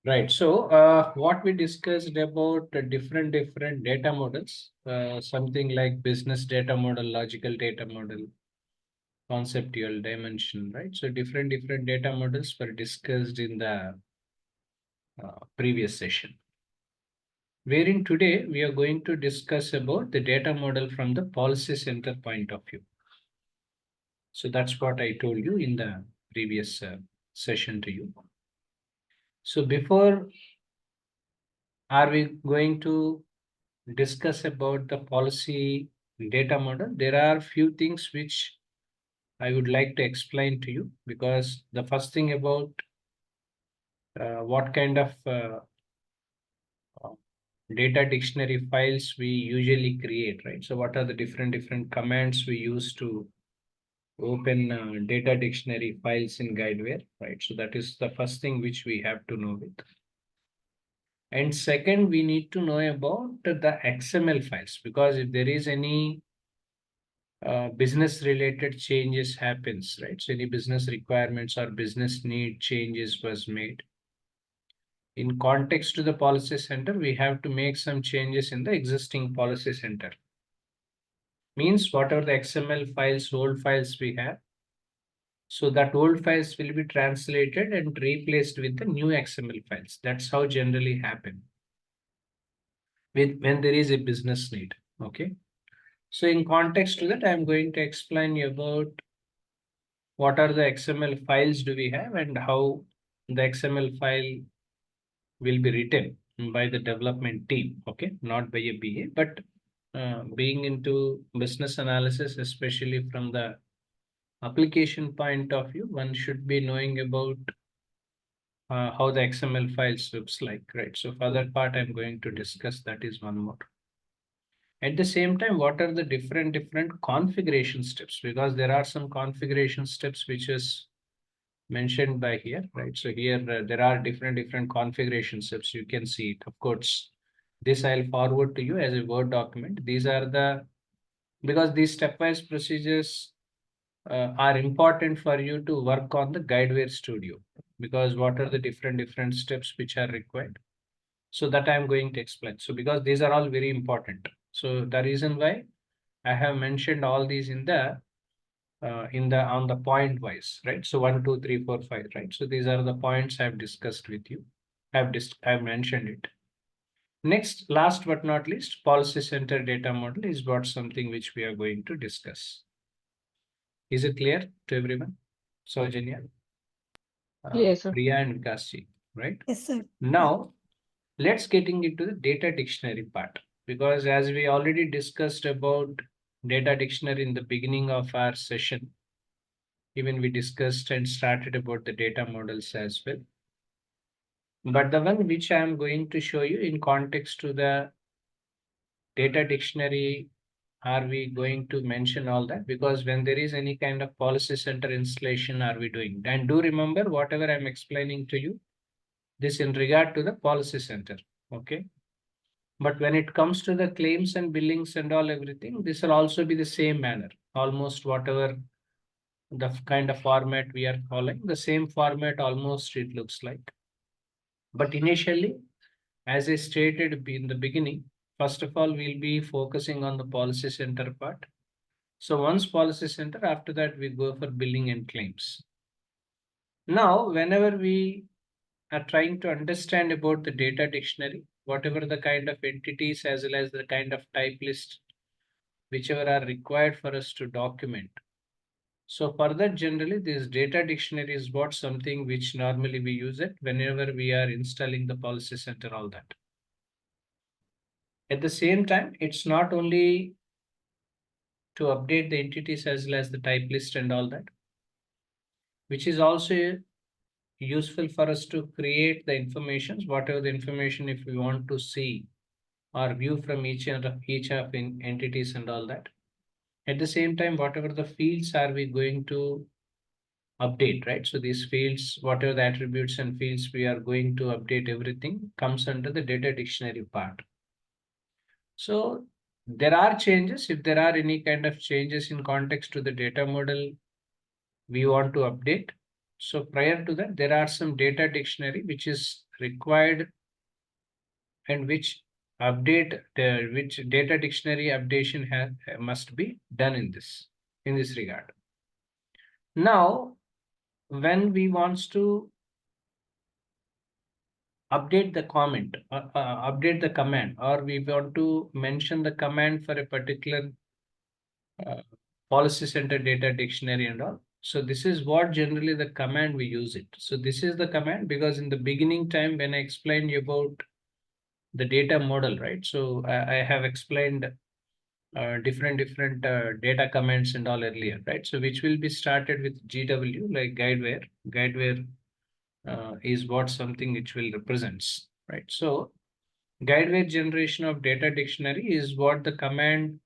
Right. So, what we discussed about the different data models, something like business data model, logical data model, conceptual dimension, right? So, different data models were discussed in the previous session. Wherein today we are going to discuss about the data model from the policy center point of view. So that's what I told you in the previous session to you. So before are we going to discuss about the policy data model, there are few things which I would like to explain to you, because the first thing about what kind of uh, data dictionary files we usually create, right? So what are the different commands we use to open data dictionary files in Guidewire, right? So that is the first thing which we have to know with. And second, we need to know about the XML files, because if there is any business related changes happens, right? So any business requirements or business need changes was made. In context to the policy center, we have to make some changes in the existing policy center. Means whatever the XML files, old files we have, so that old files will be translated and replaced with the new XML files. That's how generally happen with when there is a business need. Okay. So in context to that, I'm going to explain you about what are the XML files do we have and how the XML file will be written by the development team. Okay, not by a BA, but being into business analysis, especially from the application point of view, one should be knowing about how the XML files looks like, right? So for that part, I'm going to discuss that is one more. At the same time, what are the different configuration steps? Because there are some configuration steps which is mentioned by here, right? So here there are different configuration steps. You can see it. Of course, this I'll forward to you as a Word document. These are the, because these stepwise procedures are important for you to work on the Guidewire Studio, because what are the different steps which are required. So that I'm going to explain. So because these are all very important. So the reason why I have mentioned all these in the on the point wise, right? So 1, 2, 3, 4, 5, right? So these are the points I've discussed with you. I've mentioned it. Next, last but not least, policy center data model is what something which we are going to discuss. Is it clear to everyone? Saujanya, Yes, sir. Priya and Vikasji, right? Yes, sir. Now, let's getting into the data dictionary part, because as we already discussed about data dictionary in the beginning of our session, even we discussed and started about the data models as well. But the one which I am going to show you in context to the data dictionary, are we going to mention all that? Because when there is any kind of policy center installation, are we doing? And do remember whatever I'm explaining to you, this in regard to the policy center. Okay. But when it comes to the claims and billings and all everything, this will also be the same manner. Almost whatever the kind of format we are following, the same format almost it looks like. But initially, as I stated in the beginning, first of all, we'll be focusing on the policy center part. So once policy center, after that, we go for billing and claims. Now, whenever we are trying to understand about the data dictionary, whatever the kind of entities as well as the kind of type list, whichever are required for us to document. So for that, generally, this data dictionary is what something which normally we use it whenever we are installing the policy center, all that. At the same time, it's not only to update the entities as well as the type list and all that, which is also useful for us to create the information, whatever the information if we want to see or view from each of entities and all that. At the same time, whatever the fields are we going to update, right? So these fields, whatever the attributes and fields we are going to update, everything comes under the data dictionary part. So there are changes. If there are any kind of changes in context to the data model we want to update. So prior to that, there are some data dictionary which is required and which which data dictionary updation must be done in this regard. Now, when we wants to update the update the command, or we want to mention the command for a particular policy center data dictionary and all. So this is what generally the command we use it. So this is the command, because in the beginning time when I explained you about the data model, right? So I have explained different data commands and all earlier, right? So which will be started with GW, like Guidewire. Guidewire is what something which will represents, right? So Guidewire generation of data dictionary is what the command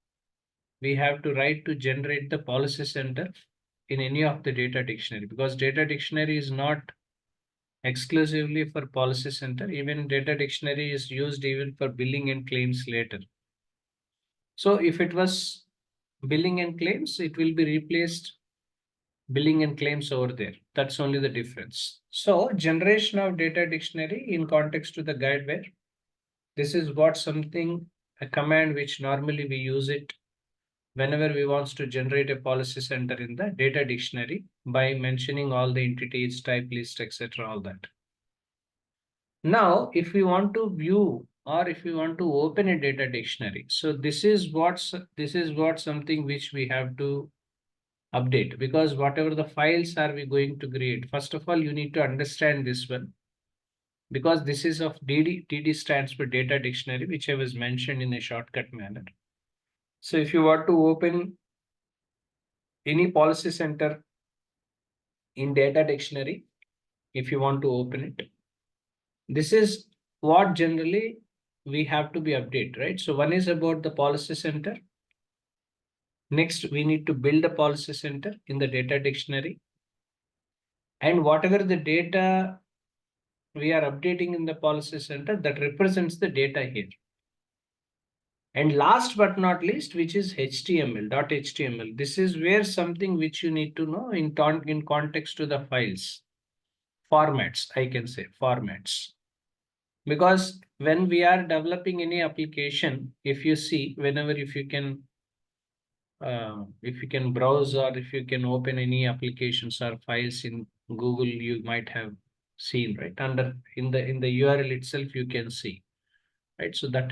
we have to write to generate the policy center in any of the data dictionary, because data dictionary is not exclusively for policy center. Even data dictionary is used even for billing and claims later. So if it was billing and claims, it will be replaced billing and claims over there. That's only the difference. So generation of data dictionary in context to the Guidewire, this is what something, a command which normally we use it whenever we wants to generate a policy center in the data dictionary by mentioning all the entities, type list, etc., all that. Now, if we want to view or if we want to open a data dictionary, so this is what something which we have to update, because whatever the files are we going to create, first of all, you need to understand this one, because this is of DD. DD stands for data dictionary, which I was mentioned in a shortcut manner. So if you want to open any policy center in data dictionary, if you want to open it, this is what generally we have to be updated, right? So one is about the policy center. Next, we need to build a policy center in the data dictionary, and whatever the data we are updating in the policy center, that represents the data here. And last but not least, which is HTML. This is where something which you need to know in context to the files. Formats, I can say formats. Because when we are developing any application, if you see, if you can browse, or if you can open any applications or files in Google, you might have seen, right? Under in the URL itself, you can see, right? So that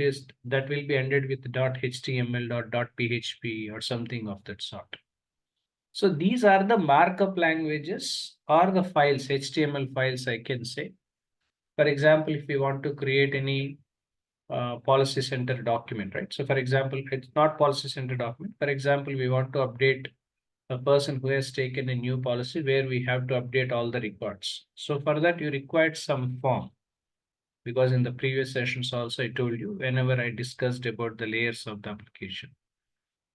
will be ended with .html or .php or something of that sort. So these are the markup languages or the files, HTML files, I can say. For example, if we want to create any policy center document, right? So for example, it's not policy center document. For example, we want to update a person who has taken a new policy where we have to update all the records. So for that, you required some form, because in the previous sessions also I told you, whenever I discussed about the layers of the application,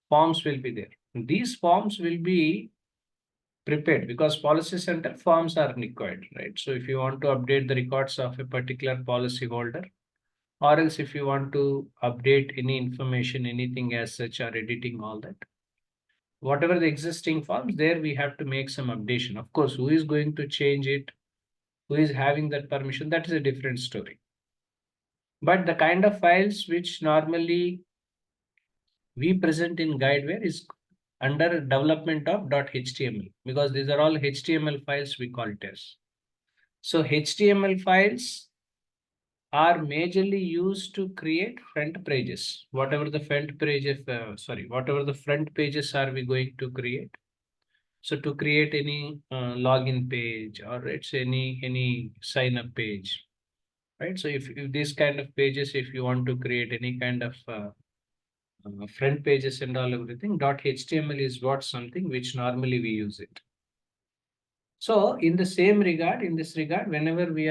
forms will be there. These forms will be prepared because policy center forms are required, right? So if you want to update the records of a particular policy holder, or else if you want to update any information, anything as such, or editing all that, whatever the existing forms, there we have to make some updation. Of course, who is going to change it, who is having that permission, that is a different story. But the kind of files which normally we present in Guidewire is under development of .html, because these are all HTML files we call it as. So HTML files are majorly used to create front pages. Whatever the front pages, are we going to create. So to create any login page, or it's any sign up page, right? So if these kind of pages, if you want to create any kind of front pages and all everything, .html is what something which normally we use it. So in this regard, whenever we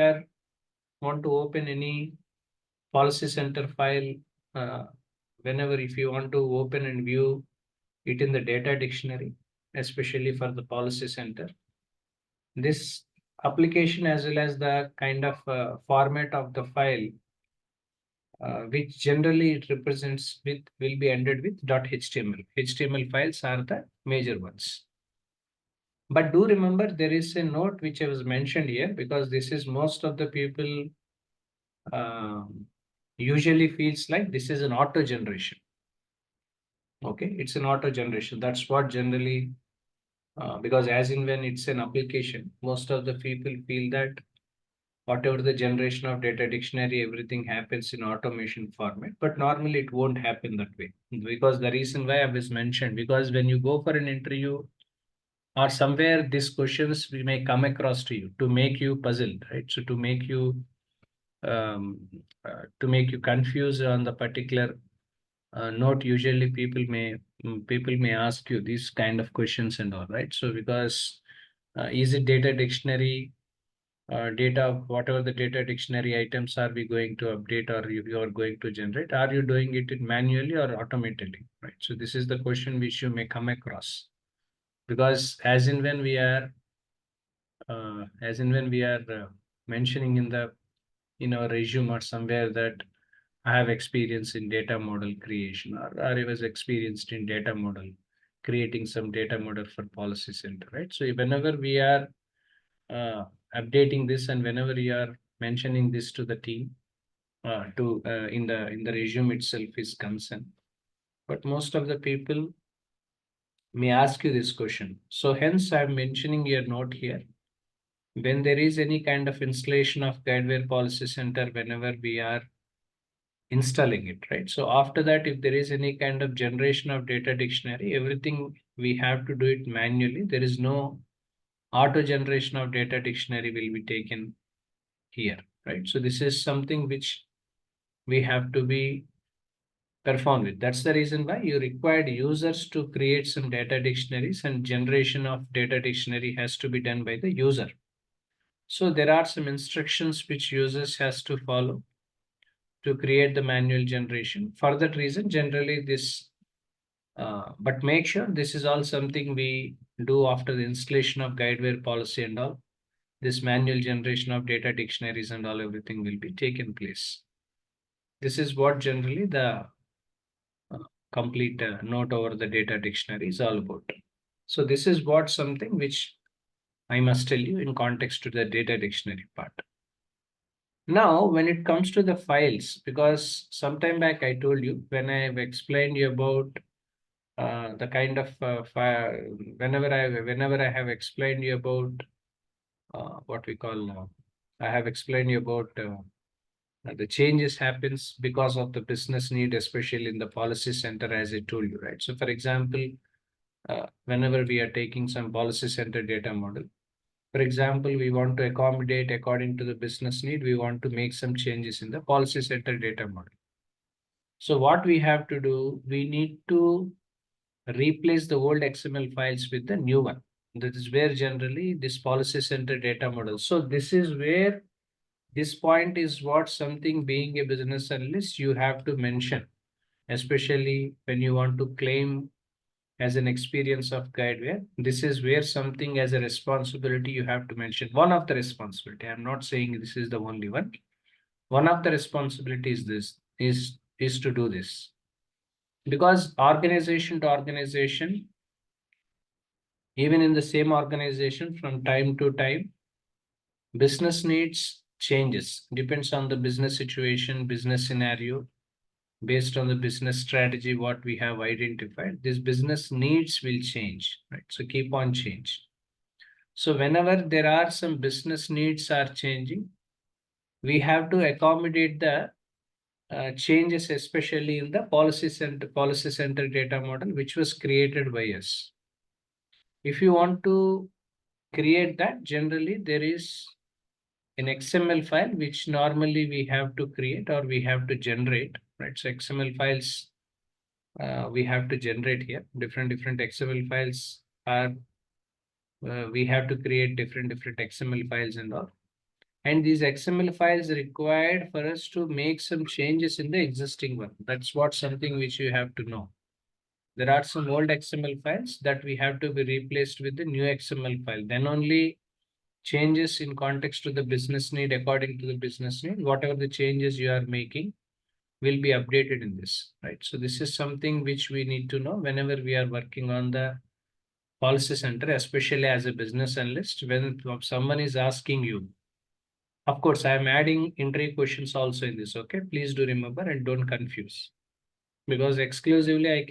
want to open any policy center file, whenever if you want to open and view it in the data dictionary, especially for the policy center, this application as well as the kind of format of the file, which generally it represents with, will be ended with .html. HTML files are the major ones. But do remember, there is a note which I was mentioned here, because this is most of the people usually feels like this is an auto generation. Okay, it's an auto generation. That's what generally, because as in when it's an application, most of the people feel that whatever the generation of data dictionary, everything happens in automation format, but normally it won't happen that way. Because the reason why I was mentioned, because when you go for an interview or somewhere, these questions we may come across to you to make you puzzled, right? So um, to make you confused on the particular note, usually people may ask you these kind of questions and all, right? So because is it data dictionary data, whatever the data dictionary items are we going to update or you are going to generate, are you doing it manually or automatically, right? So this is the question which you may come across, because as in when we are mentioning in our resume or somewhere that I have experience in data model creation, or I was experienced in data model creating some data model for policy center, right? So whenever we are uh, updating this and whenever you are mentioning this to the team, to in the resume itself is concerned, but most of the people may ask you this question. So hence I'm mentioning your note here. When there is any kind of installation of Guidewire Policy Center, whenever we are installing it, right? So after that, if there is any kind of generation of data dictionary, everything we have to do it manually. There is no auto generation of data dictionary will be taken here, right? So this is something which we have to be performed with. That's the reason why you required users to create some data dictionaries, and generation of data dictionary has to be done by the user. So there are some instructions which users has to follow to create the manual generation. For that reason, generally this, but make sure this is all something we do after the installation of Guidewire policy and all. This manual generation of data dictionaries and all, everything will be taken place. This is what generally the complete note over the data dictionary is all about. So this is what something which I must tell you in context to the data dictionary part. Now, when it comes to the files, because sometime back I told you when I've explained you about the kind of file, whenever I have explained you about what we call, I have explained you about the changes happens because of the business need, especially in the policy center, as I told you, right? So, for example, whenever we are taking some policy center data model, for example, we want to accommodate according to the business need, we want to make some changes in the policy center data model. So what we have to do, we need to replace the old XML files with the new one. That is where generally this policy center data model. So this is where this point is what something being a business analyst you have to mention, especially when you want to claim as an experience of Guidewire. This is where something as a responsibility you have to mention. One of the responsibility. I'm not saying this is the only one. One of the responsibilities this is to do this, because organization to organization, even in the same organization, from time to time, business needs changes. Depends on the business situation, business scenario, based on the business strategy, what we have identified, this business needs will change, right? So keep on change. So whenever there are some business needs are changing, we have to accommodate the changes, especially in the policy center data model, which was created by us. If you want to create that, generally there is an XML file which normally we have to create or we have to generate, right? So XML files we have to generate here. Different XML files are we have to create different XML files and all. And these XML files required for us to make some changes in the existing one. That's what something which you have to know. There are some old XML files that we have to be replaced with the new XML file. Then only changes in context to the business need, according to the business need, whatever the changes you are making will be updated in this, right? So this is something which we need to know whenever we are working on the policy center, especially as a business analyst. When someone is asking you Of course, I am adding entry questions also in this. Okay, please do remember and don't confuse, because exclusively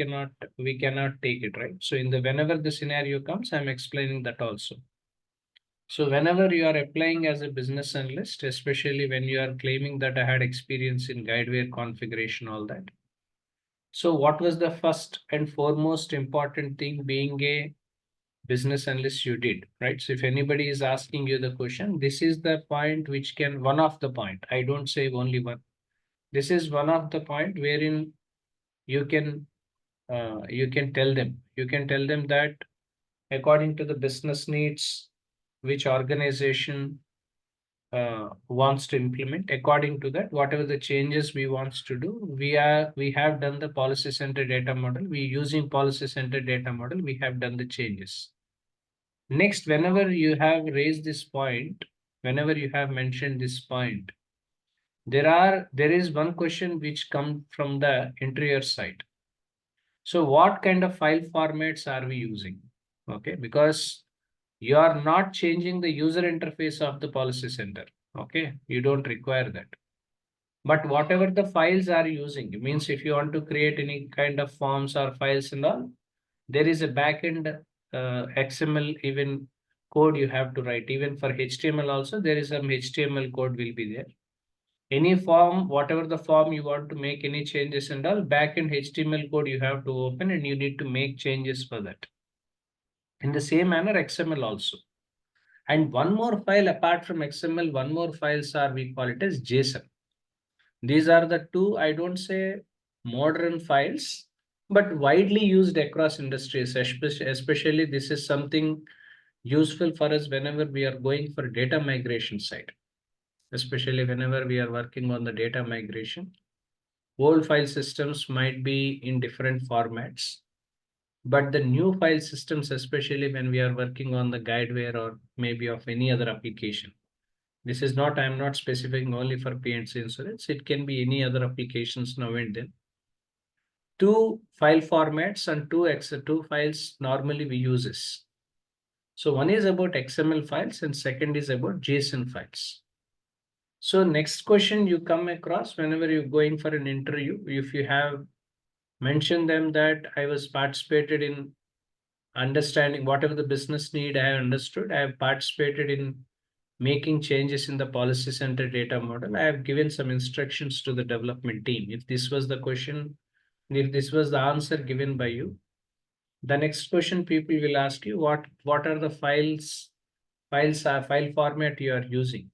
we cannot take it, right? So in the whenever the scenario comes, I'm explaining that also. So whenever you are applying as a business analyst, especially when you are claiming that I had experience in Guidewire configuration, all that. So what was the first and foremost important thing being a business analyst you did, right? So if anybody is asking you the question, this is the point which can, one of the point, I don't say only one. This is one of the point wherein you can you can tell them that according to the business needs, which organization wants to implement, according to that, whatever the changes we wants to do, we have done the policy center data model, we using policy center data model, we have done the changes. Next, whenever you have raised this point, whenever you have mentioned this point, there is one question which come from the interior side. So what kind of file formats are we using? Okay, because you are not changing the user interface of the policy center. Okay, you don't require that. But whatever the files are using, it means if you want to create any kind of forms or files and all, there is a backend XML even code you have to write. Even for HTML also, there is some HTML code will be there. Any form, whatever the form you want to make any changes and all, backend HTML code you have to open and you need to make changes for that. In the same manner, XML also. And one more file apart from XML, one more files are, we call it as JSON. These are the two, I don't say modern files, but widely used across industries, especially this is something useful for us whenever we are going for data migration side, especially whenever we are working on the data migration. Old file systems might be in different formats, but the new file systems, especially when we are working on the Guidewire or maybe of any other application, this is not, I'm not specifying only for P&C insurance. It can be any other applications now and then. Two file formats and two files normally we use this. So one is about XML files and second is about JSON files. So next question you come across whenever you're going for an interview, if you have mentioned them that I was participated in understanding whatever the business need I have understood, I have participated in making changes in the policy center data model. I have given some instructions to the development team. If this was the question, if this was the answer given by you, the next question people will ask you, what are the file format you are using?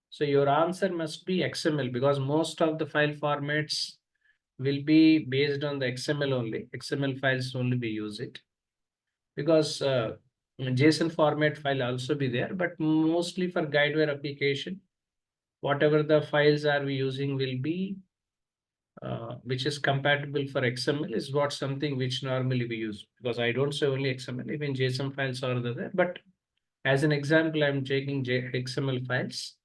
So your answer must be XML, because most of the file formats will be based on the XML only. XML files only we use it, because JSON format file also be there, but mostly for Guidewire application, whatever the files are we using will be which is compatible for XML is what something which normally we use, because I don't say only XML, even JSON files are there. But as an example, I'm taking XML files,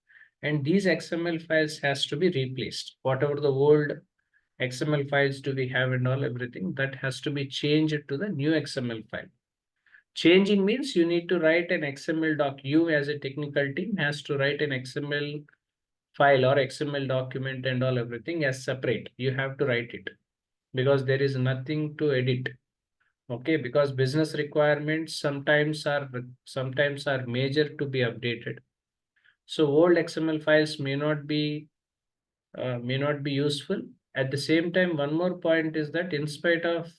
and these XML files has to be replaced. Whatever the old XML files do we have and all everything that has to be changed to the new XML file. Changing means you need to write an XML doc. You as a technical team has to write an XML file or XML document and all everything as separate. You have to write it, because there is nothing to edit. Okay, because business requirements sometimes are major to be updated. So old XML files may not be useful. At the same time, one more point is that in spite of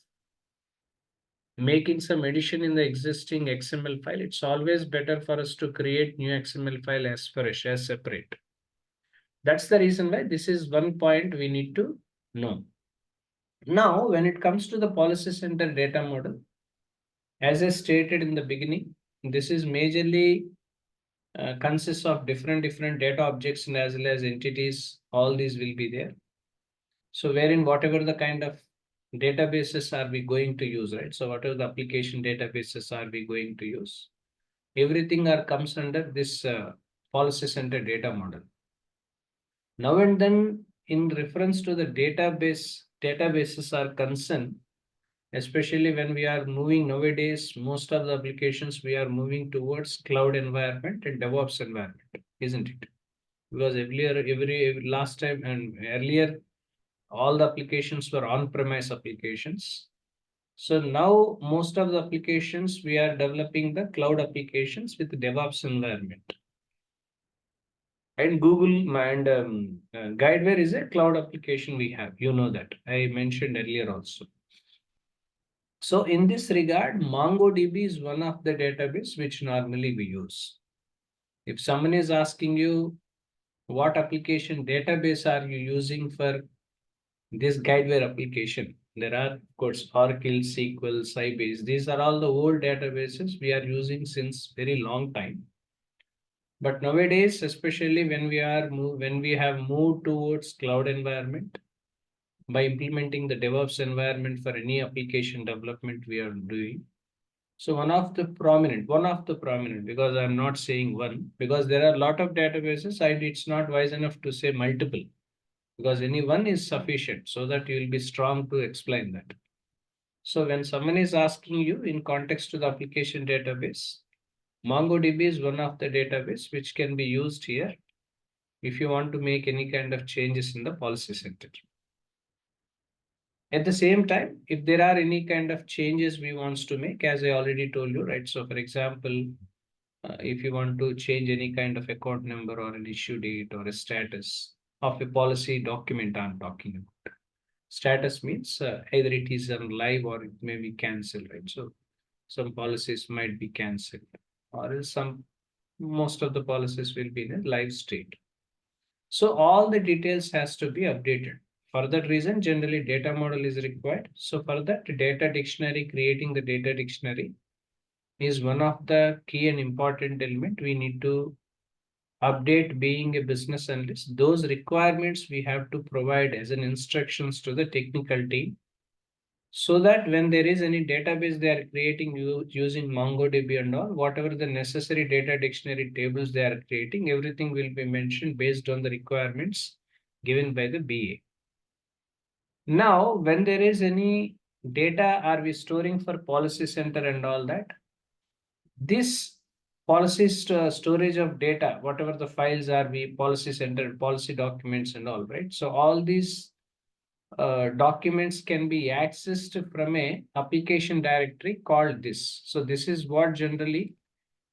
making some addition in the existing XML file, it's always better for us to create new XML file as fresh, as separate. That's the reason why this is one point we need to know. Now, when it comes to the policy center data model, as I stated in the beginning, this is majorly consists of different data objects and as well as entities. All these will be there. So wherein whatever the kind of databases are we going to use, right? So whatever the application databases are we going to use, everything comes under this policy center data model. Now and then, in reference to the databases are concerned, especially when we are moving nowadays, most of the applications we are moving towards cloud environment and DevOps environment, isn't it? because every last time and earlier, all the applications were on-premise applications. So now most of the applications we are developing the cloud applications with DevOps environment. And Google and Guidewire is a cloud application we have. You know that I mentioned earlier also. So in this regard, MongoDB is one of the database which normally we use. If someone is asking you what application database are you using for this Guidewire application, there are of course Oracle, SQL, Sybase. These are all the old databases we are using since very long time. But nowadays, especially when we have moved towards cloud environment, by implementing the DevOps environment for any application development we are doing. So one of the prominent, because I'm not saying one, because there are a lot of databases, it's not wise enough to say multiple, because any one is sufficient so that you will be strong to explain that. So when someone is asking you in context to the application database, MongoDB is one of the database which can be used here if you want to make any kind of changes in the policy center. At the same time, if there are any kind of changes we wants to make, as I already told you, right? So for example, if you want to change any kind of account number or an issue date or a status of a policy document I'm talking about. Status means either it is on live or it may be cancelled, right? So some policies might be cancelled or most of the policies will be in a live state. So all the details has to be updated. For that reason, generally data model is required. So for that, data dictionary, creating the data dictionary is one of the key and important element we need to update. Being a business analyst, those requirements we have to provide as an instructions to the technical team, so that when there is any database they are creating using MongoDB and all, whatever the necessary data dictionary tables they are creating, everything will be mentioned based on the requirements given by the BA. Now, when there is any data are we storing for policy center and all that, this policy storage of data, whatever the files are, we policy center, policy documents and all, right? So all these documents can be accessed from a application directory called this. So this is what generally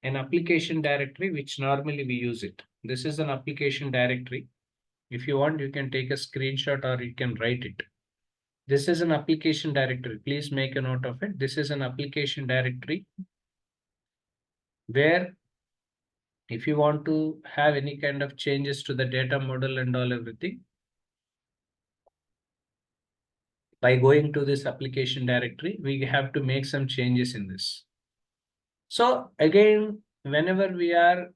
an application directory, which normally we use it. This is an application directory. If you want, you can take a screenshot or you can write it. This is an application directory. Please make a note of it. This is an application directory where if you want to have any kind of changes to the data model and all everything, by going to this application directory, we have to make some changes in this. So again, whenever we are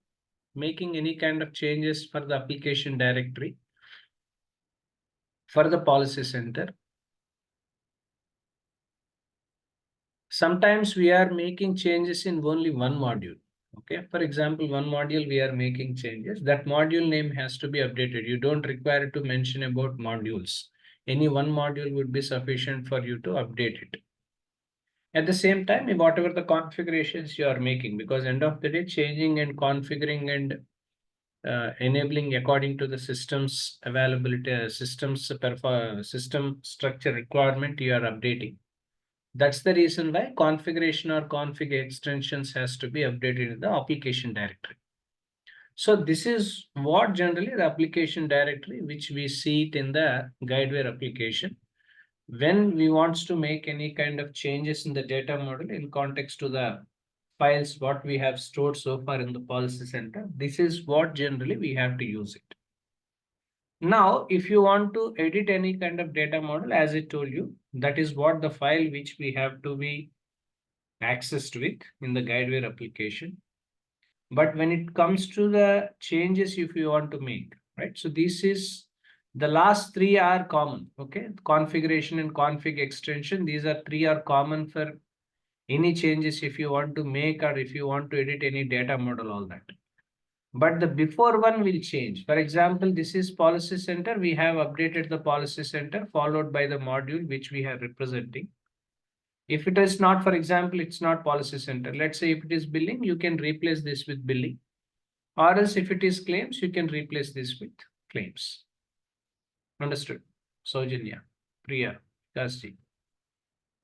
making any kind of changes for the application directory, for the policy center, sometimes we are making changes in only one module. Okay, for example, one module we are making changes. That module name has to be updated. You don't require to mention about modules. Any one module would be sufficient for you to update it. At the same time, whatever the configurations you are making, because end of the day, changing and configuring and enabling according to the system's availability, system structure requirement you are updating. That's the reason why configuration or config extensions has to be updated in the application directory. So this is what generally the application directory, which we see it in the Guidewire application. When we want to make any kind of changes in the data model in context to the files, what we have stored so far in the policy center, this is what generally we have to use it. Now, if you want to edit any kind of data model, as I told you, that is what the file which we have to be accessed with in the Guidewire application. But when it comes to the changes, if you want to make, right? So this is the last three are common, okay? Configuration and config extension, these are three are common for any changes if you want to make or if you want to edit any data model, all that. But the before one will change. For example, this is policy center. We have updated the policy center followed by the module which we are representing. If it is not, for example, it's not policy center. Let's say if it is billing, you can replace this with billing. Or else if it is claims, you can replace this with claims. Understood? Saujanya, Priya, Kasti.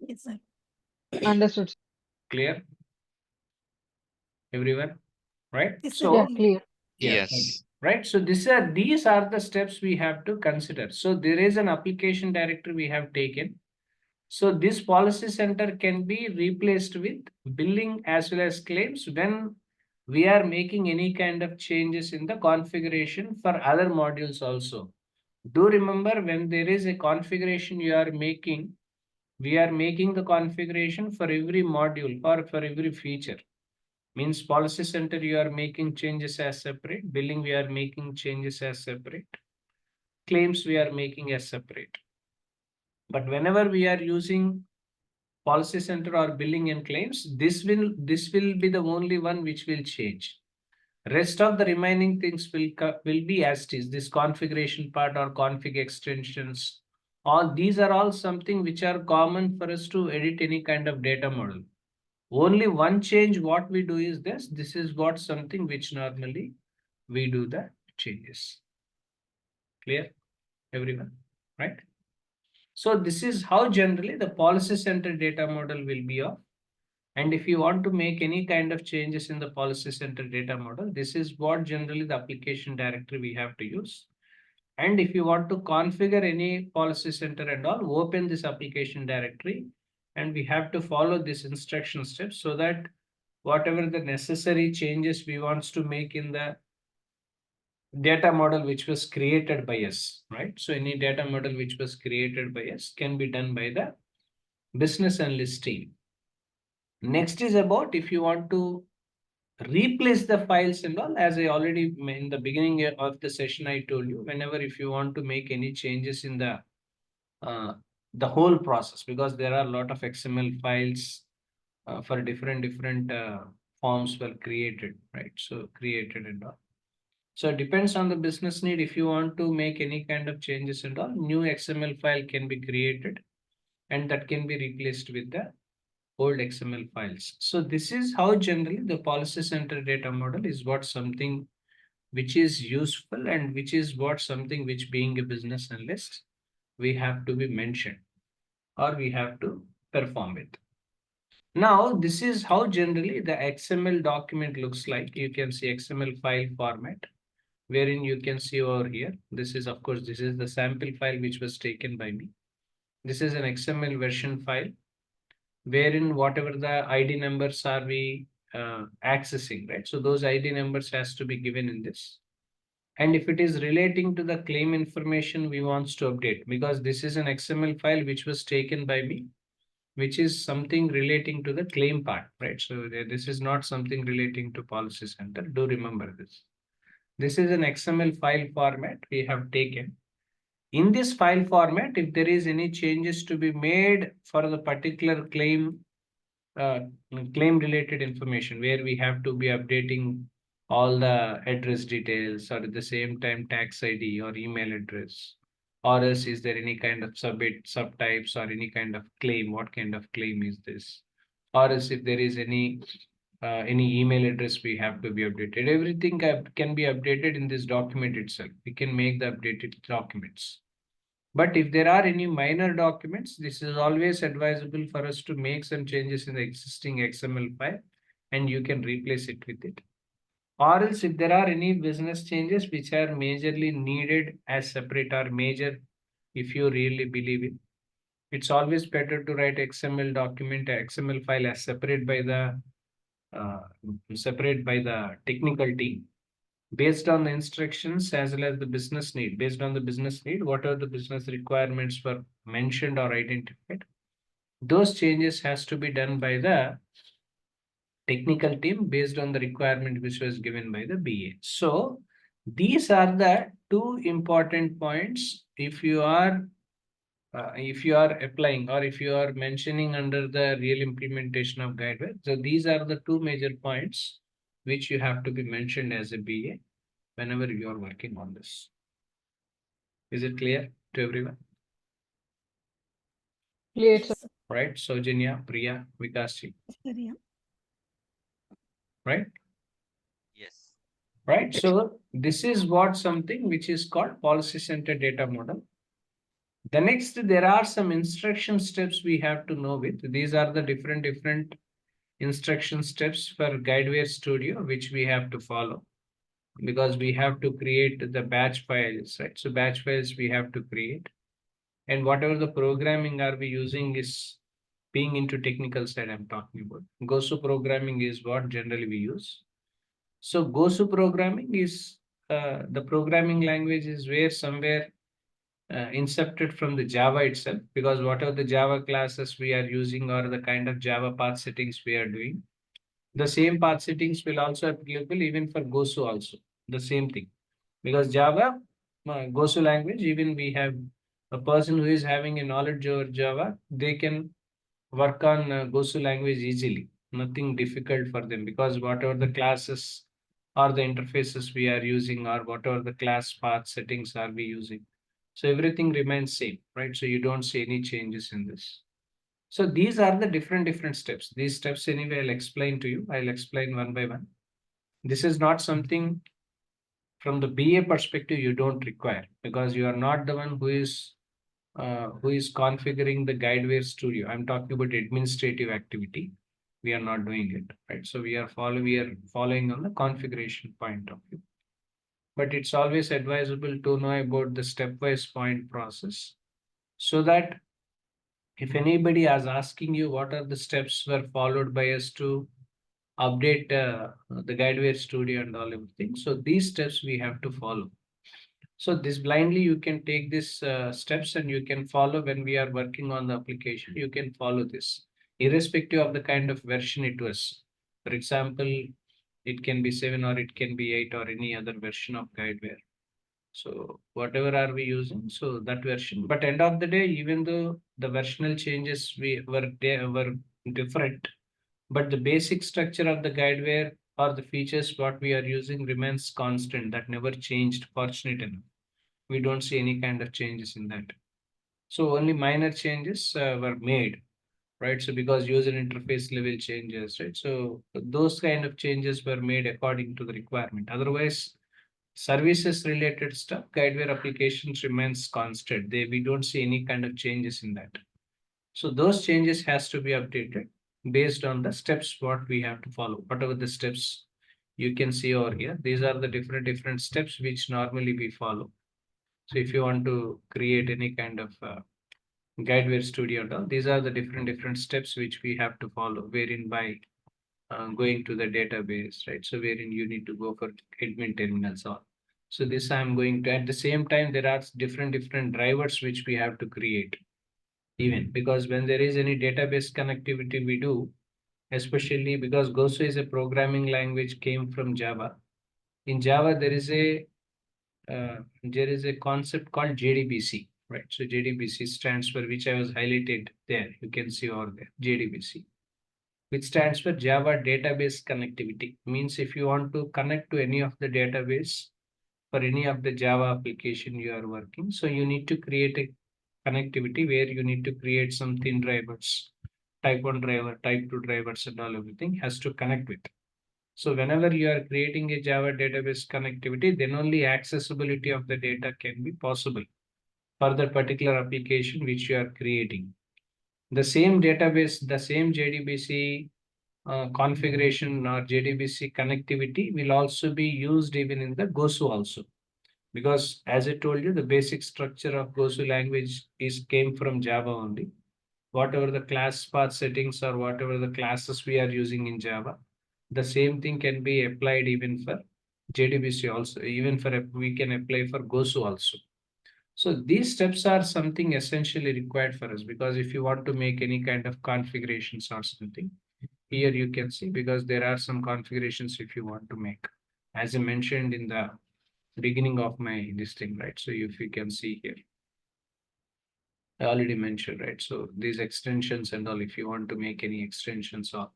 Yes, sir. Understood. Clear? Everyone? Right? Yes, so yeah, clear. yeah, Yes. right. So these are the steps we have to consider. So there is an application directory we have taken. So this policy center can be replaced with billing as well as claims when we are making any kind of changes in the configuration for other modules also. Do remember, when there is a configuration you are making, we are making the configuration for every module or for every feature. Means policy center you are making changes as separate, billing we are making changes as separate, claims we are making as separate. But whenever we are using policy center or billing and claims, this will be the only one which will change. Rest of the remaining things will be as it is. This configuration part or config extensions, all these are all something which are common for us to edit any kind of data model. Only one change what we do is this. This is what something which normally we do the changes. Clear, everyone, right? So this is how generally the policy center data model will be of. And if you want to make any kind of changes in the policy center data model, this is what generally the application directory we have to use. And if you want to configure any policy center and all, open this application directory, and we have to follow this instruction steps so that whatever the necessary changes we wants to make in the data model which was created by us, right? So any data model which was created by us can be done by the business analyst team. Next is about if you want to replace the files and all, as I already in the beginning of the session I told you, whenever if you want to make any changes in the whole process, because there are a lot of XML files for different forms were created, right? So created and all. So it depends on the business need. If you want to make any kind of changes and all, new XML file can be created and that can be replaced with the old XML files. So this is how generally the policy center data model is what something which is useful and which is what something which being a business analyst we have to be mentioned or we have to perform it. Now, this is how generally the XML document looks like. You can see XML file format, wherein you can see over here. This is, of course, this is the sample file which was taken by me. This is an XML version file, wherein whatever the ID numbers are we accessing, right? So those ID numbers has to be given in this. And if it is relating to the claim information we wants to update, because this is an XML file which was taken by me, which is something relating to the claim part, right? So this is not something relating to policy center. Do remember this. This is an XML file format we have taken. In this file format, if there is any changes to be made for the particular claim related information, where we have to be updating all the address details, or at the same time tax ID or email address, or else is there any kind of subtypes or any kind of claim, what kind of claim is this, or else if there is any email address we have to be updated, everything can be updated in this document itself. We can make the updated documents. But if there are any minor documents, this is always advisable for us to make some changes in the existing XML file and you can replace it with it. Or else if there are any business changes which are majorly needed as separate or major, if you really believe it, it's always better to write XML document, XML file as uh, separate by the technical team, based on the instructions as well as the business need. Based on the business need, what are the business requirements were mentioned or identified, those changes has to be done by the technical team based on the requirement which was given by the BA. So these are the two important points if you are applying or if you are mentioning under the real implementation of Guidewire. So these are the two major points which you have to be mentioned as a BA whenever you are working on this. Is it clear to everyone? Clear, sir. Right, Saujanya, Priya, Vikasji, right? Yes. right? So this is what something which is called policy-centered data model. The next, there are some instruction steps we have to know with. These are the different instruction steps for Guidewire Studio, which we have to follow because we have to create the batch files, right? So batch files we have to create, and whatever the programming are we using is being into technical side I'm talking about. Gosu programming is what generally we use. So Gosu programming is the programming language is where somewhere incepted from the Java itself, because whatever the Java classes we are using or the kind of Java path settings we are doing, the same path settings will also applicable even for Gosu also, the same thing. Because Java, Gosu language, even we have a person who is having a knowledge over Java, they can work on Gosu language easily. Nothing difficult for them because whatever the classes or the interfaces we are using or whatever the class path settings are we using. So everything remains same, right? So you don't see any changes in this. So these are the different steps. These steps anyway, I'll explain to you. I'll explain one by one. This is not something from the BA perspective you don't require because you are not the one who is configuring the Guidewire Studio. I'm talking about administrative activity. We are not doing it, right? So we are following on the configuration point of view. But it's always advisable to know about the stepwise point process so that if anybody is asking you what are the steps were followed by us to update the Guidewire Studio and all everything. So these steps we have to follow. So this blindly you can take these steps and you can follow when we are working on the application. You can follow this irrespective of the kind of version it was. For example, it can be 7 or it can be 8 or any other version of Guidewire. So whatever are we using, so that version. But end of the day, even though the versional changes were different, but the basic structure of the Guidewire or the features what we are using remains constant. That never changed, fortunate enough. We don't see any kind of changes in that. So only minor changes were made, right? So because user interface level changes, right? So those kind of changes were made according to the requirement. Otherwise, services related stuff, Guidewire applications remains constant. We don't see any kind of changes in that. So those changes has to be updated based on the steps what we have to follow. Whatever the steps you can see over here, these are the different steps which normally we follow. So if you want to create any kind of Guideware Studio and all, these are the different steps which we have to follow, wherein by going to the database, right? So wherein you need to go for admin terminals all. So this I'm going to, at the same time, there are different drivers which we have to create even because when there is any database connectivity we do, especially because Gosu is a programming language came from Java. In Java, there is a concept called JDBC, right? So JDBC stands for, which I was highlighted there. You can see over there, JDBC, which stands for Java Database Connectivity. Means if you want to connect to any of the database for any of the Java application you are working, so you need to create a connectivity where you need to create some thin drivers, type 1 driver, type 2 drivers, and all everything has to connect with. So whenever you are creating a Java database connectivity, then only accessibility of the data can be possible for the particular application which you are creating. The same database, the same JDBC configuration or JDBC connectivity will also be used even in the Gosu also. Because as I told you, the basic structure of Gosu language came from Java only. Whatever the class path settings or whatever the classes we are using in Java, the same thing can be applied even for JDBC also, even for we can apply for Gosu also. So these steps are something essentially required for us because if you want to make any kind of configurations or something, here you can see because there are some configurations if you want to make. As I mentioned in the beginning of my this thing, right? So if you can see here, I already mentioned, right? So these extensions and all, if you want to make any extensions or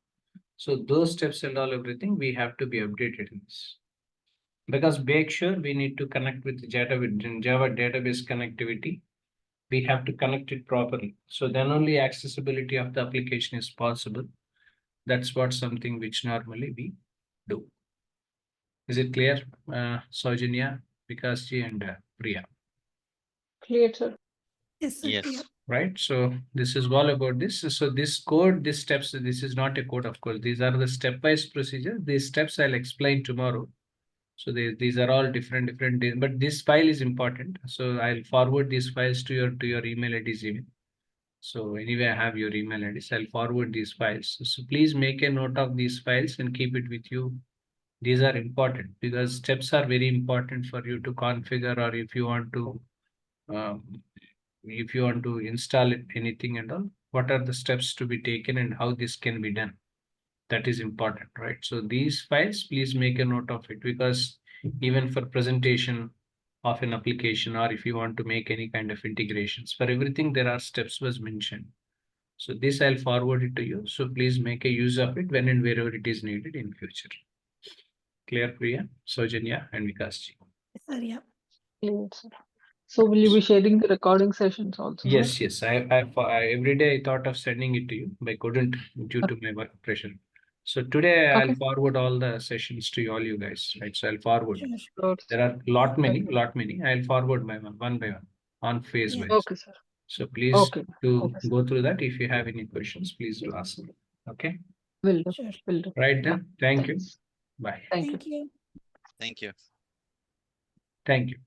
so those steps and all everything we have to be updated in this. Because make sure we need to connect with Java database connectivity. We have to connect it properly. So then only accessibility of the application is possible. That's what something which normally we do. Is it clear, Saujanya, Vikasji, and Priya? Clear, sir. Yes, sir. Yes. Right, so this is all about this. So this code, these steps, this is not a code, of course. These are the step-wise procedure. These steps I'll explain tomorrow. So these are all different, but this file is important. So I'll forward these files to your email IDs even. So anyway, I have your email IDs. I'll forward these files. So please make a note of these files and keep it with you. These are important because steps are very important for you to configure, or if you want to install it, anything and all, what are the steps to be taken and how this can be done. That is important, right? So these files, please make a note of it, because even for presentation of an application, or if you want to make any kind of integrations, for everything there are steps was mentioned. So this I'll forward it to you. So please make a use of it when and wherever it is needed in future. Clear, Priya, Saujanya, and Vikasji? Yes, sir. Yeah. Clear, sir. So will you be sharing the recording sessions also, sir? Yes. I every day I thought of sending it to you, but I couldn't due to my work pressure. So today I'll Okay. forward all the sessions to all you guys, right? So I'll forward. Sure. Sure, There sir. are lot many. I'll forward one by one on phase Yeah. wise. Okay, sir. So please Okay. to Okay, sir. go through that. If you have any questions, please do ask me. Okay. Will do. Sure. Will do. Right Yeah. then. Thank you. Thanks. Bye. Thank you. Thank you. Thank you. Thank you.